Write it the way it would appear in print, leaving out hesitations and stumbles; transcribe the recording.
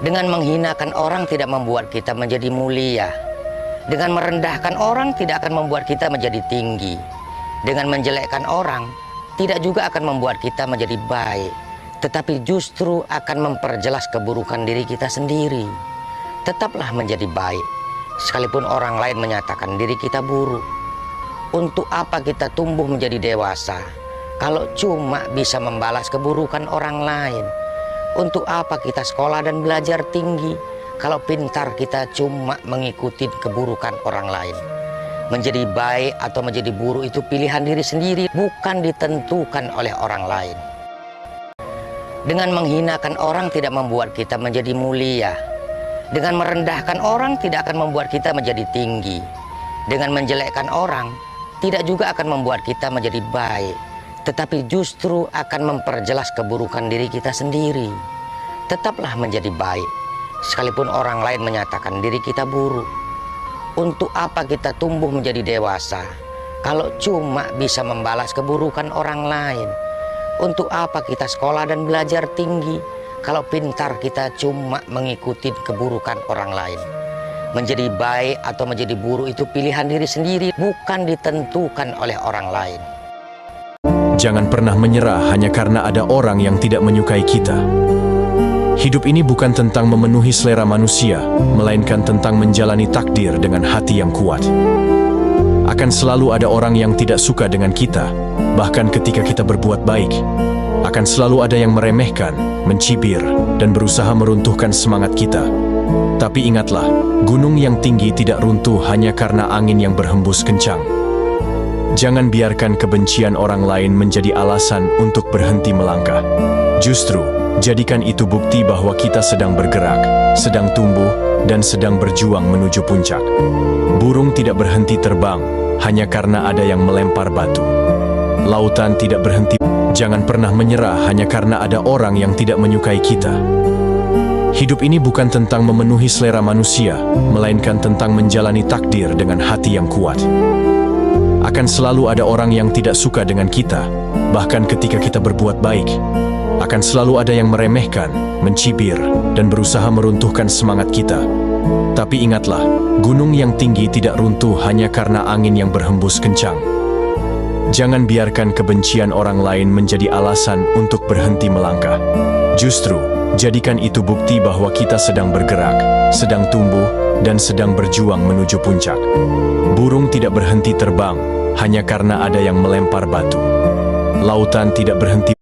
Dengan menghinakan orang tidak membuat kita menjadi mulia. Dengan merendahkan orang tidak akan membuat kita menjadi tinggi. Dengan menjelekkan orang tidak juga akan membuat kita menjadi baik, tetapi justru akan memperjelas keburukan diri kita sendiri. Tetaplah menjadi baik, sekalipun orang lain menyatakan diri kita buruk. Untuk apa kita tumbuh menjadi dewasa kalau cuma bisa membalas keburukan orang lain? Untuk apa kita sekolah dan belajar tinggi kalau pintar kita cuma mengikuti keburukan orang lain? Menjadi baik atau menjadi buruk itu pilihan diri sendiri, bukan ditentukan oleh orang lain. Dengan menghinakan orang tidak membuat kita menjadi mulia. Dengan merendahkan orang tidak akan membuat kita menjadi tinggi. Dengan menjelekkan orang tidak juga akan membuat kita menjadi baik, tetapi justru akan memperjelas keburukan diri kita sendiri. Tetaplah menjadi baik, sekalipun orang lain menyatakan diri kita buruk. Untuk apa kita tumbuh menjadi dewasa kalau cuma bisa membalas keburukan orang lain? Untuk apa kita sekolah dan belajar tinggi kalau pintar kita cuma mengikuti keburukan orang lain? Menjadi baik atau menjadi buruk itu pilihan diri sendiri, bukan ditentukan oleh orang lain. Jangan pernah menyerah hanya karena ada orang yang tidak menyukai kita. Hidup ini bukan tentang memenuhi selera manusia, melainkan tentang menjalani takdir dengan hati yang kuat. Akan selalu ada orang yang tidak suka dengan kita, bahkan ketika kita berbuat baik. Akan selalu ada yang meremehkan, mencibir, dan berusaha meruntuhkan semangat kita. Tapi ingatlah, gunung yang tinggi tidak runtuh hanya karena angin yang berhembus kencang. Jangan biarkan kebencian orang lain menjadi alasan untuk berhenti melangkah. Justru, jadikan itu bukti bahwa kita sedang bergerak, sedang tumbuh, dan sedang berjuang menuju puncak. Burung tidak berhenti terbang hanya karena ada yang melempar batu. Lautan tidak berhenti. Jangan pernah menyerah hanya karena ada orang yang tidak menyukai kita. Hidup ini bukan tentang memenuhi selera manusia, melainkan tentang menjalani takdir dengan hati yang kuat. Akan selalu ada orang yang tidak suka dengan kita, bahkan ketika kita berbuat baik. Akan selalu ada yang meremehkan, mencibir, dan berusaha meruntuhkan semangat kita. Tapi ingatlah, gunung yang tinggi tidak runtuh hanya karena angin yang berhembus kencang. Jangan biarkan kebencian orang lain menjadi alasan untuk berhenti melangkah. Justru, jadikan itu bukti bahwa kita sedang bergerak, sedang tumbuh, dan sedang berjuang menuju puncak. Burung tidak berhenti terbang hanya karena ada yang melempar batu. Lautan tidak berhenti